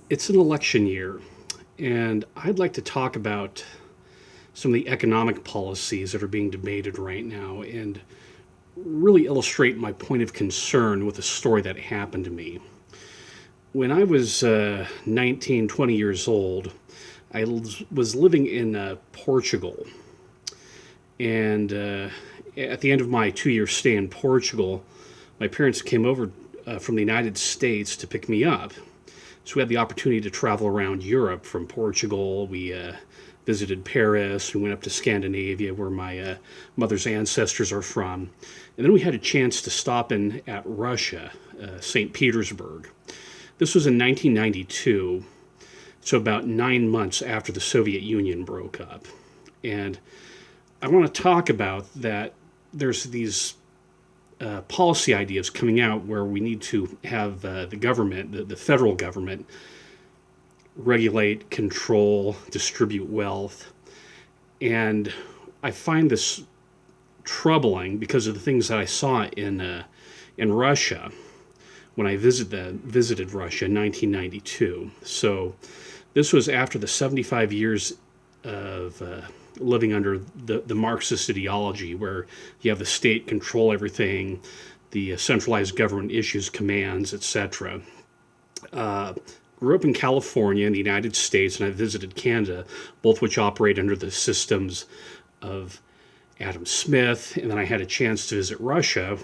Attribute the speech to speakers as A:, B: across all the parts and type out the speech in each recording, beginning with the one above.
A: It's an election year, and I'd like to talk about some of the economic policies that are being debated right now and really illustrate my point of concern with a story that happened to me. When I was 19, 20 years old, I was living in Portugal. And at the end of my 2 year stay in Portugal, my parents came over from the United States to pick me up. So we had the opportunity to travel around Europe from Portugal. We visited Paris. We went up to Scandinavia, where my mother's ancestors are from. And then we had a chance to stop in at Russia, St. Petersburg. This was in 1992, so about 9 months after the Soviet Union broke up. And I want to talk about that. There's these policy ideas coming out where we need to have the government, the federal government, regulate, control, distribute wealth. And I find this troubling because of the things that I saw in Russia when I visited Russia in 1992. So this was after the 75 years of living under the Marxist ideology, where you have the state control everything, the centralized government issues commands, etc. Grew up in California in the United States, and I visited Canada, both which operate under the systems of Adam Smith, and then I had a chance to visit Russia,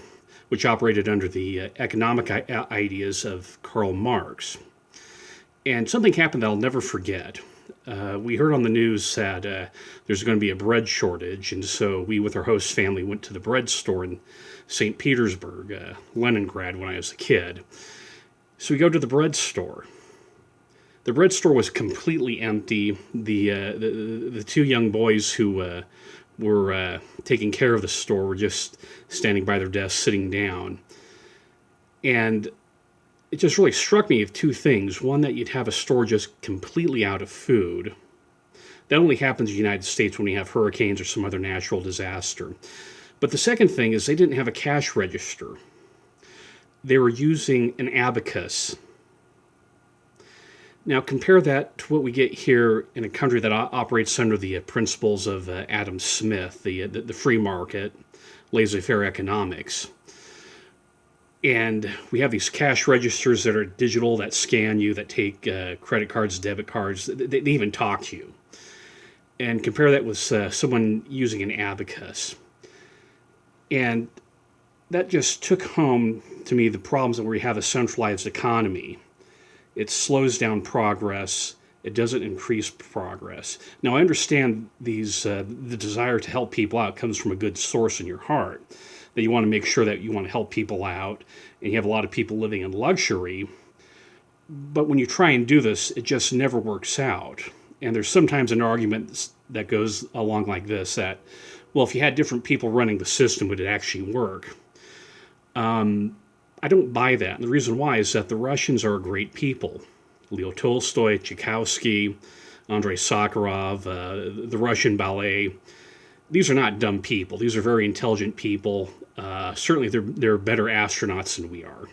A: which operated under the economic ideas of Karl Marx. And something happened that I'll never forget. We heard on the news that there's going to be a bread shortage, and so we, with our host family, went to the bread store in St. Petersburg, Leningrad, when I was a kid. So we go to the bread store. The bread store was completely empty. The two young boys who were taking care of the store were just standing by their desks, sitting down. And it just really struck me of two things. One, that you'd have a store just completely out of food. That only happens in the United States when we have hurricanes or some other natural disaster. But the second thing is they didn't have a cash register. They were using an abacus. Now compare that to what we get here in a country that operates under the principles of Adam Smith, the free market, laissez-faire economics. And we have these cash registers that are digital, that scan you, that take credit cards, debit cards. They even talk to you. And compare that with someone using an abacus. And that just took home to me the problems that we have a centralized economy. It slows down progress. It doesn't increase progress. Now, I understand the desire to help people out comes from a good source in your heart, that you want to make sure that you want to help people out, and you have a lot of people living in luxury. But when you try and do this, it just never works out. And there's sometimes an argument that goes along like this, that, well, if you had different people running the system, would it actually work? I don't buy that. And the reason why is that the Russians are great people. Leo Tolstoy, Tchaikovsky, Andrei Sakharov, the Russian ballet. These are not dumb people. These are very intelligent people. Certainly they're better astronauts than we are.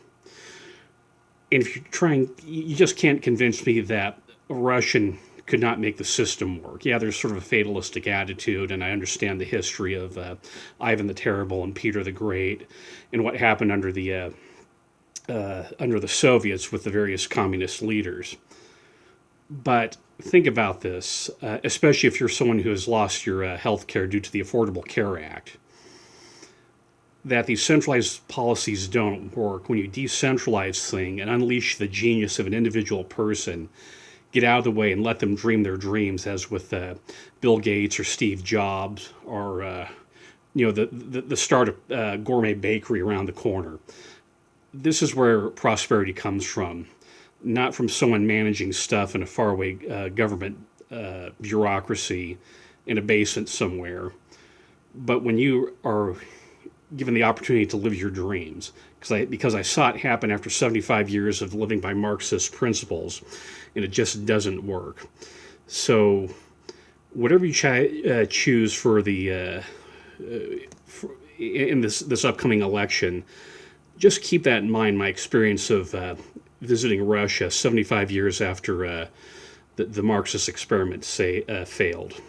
A: And if you're trying, you just can't convince me that a Russian could not make the system work. Yeah, there's sort of a fatalistic attitude, and I understand the history of Ivan the Terrible and Peter the Great and what happened under the Soviets with the various communist leaders. But think about this, especially if you're someone who has lost your health care due to the Affordable Care Act, that these centralized policies don't work. When you decentralize things and unleash the genius of an individual person, get out of the way and let them dream their dreams, as with Bill Gates or Steve Jobs, or the start of gourmet bakery around the corner. This is where prosperity comes from, not from someone managing stuff in a faraway government bureaucracy in a basement somewhere, but when you are given the opportunity to live your dreams. Because I saw it happen after 75 years of living by Marxist principles, and it just doesn't work. So whatever you choose for the in this upcoming election, just keep that in mind. My experience of visiting Russia 75 years after the Marxist experiment failed.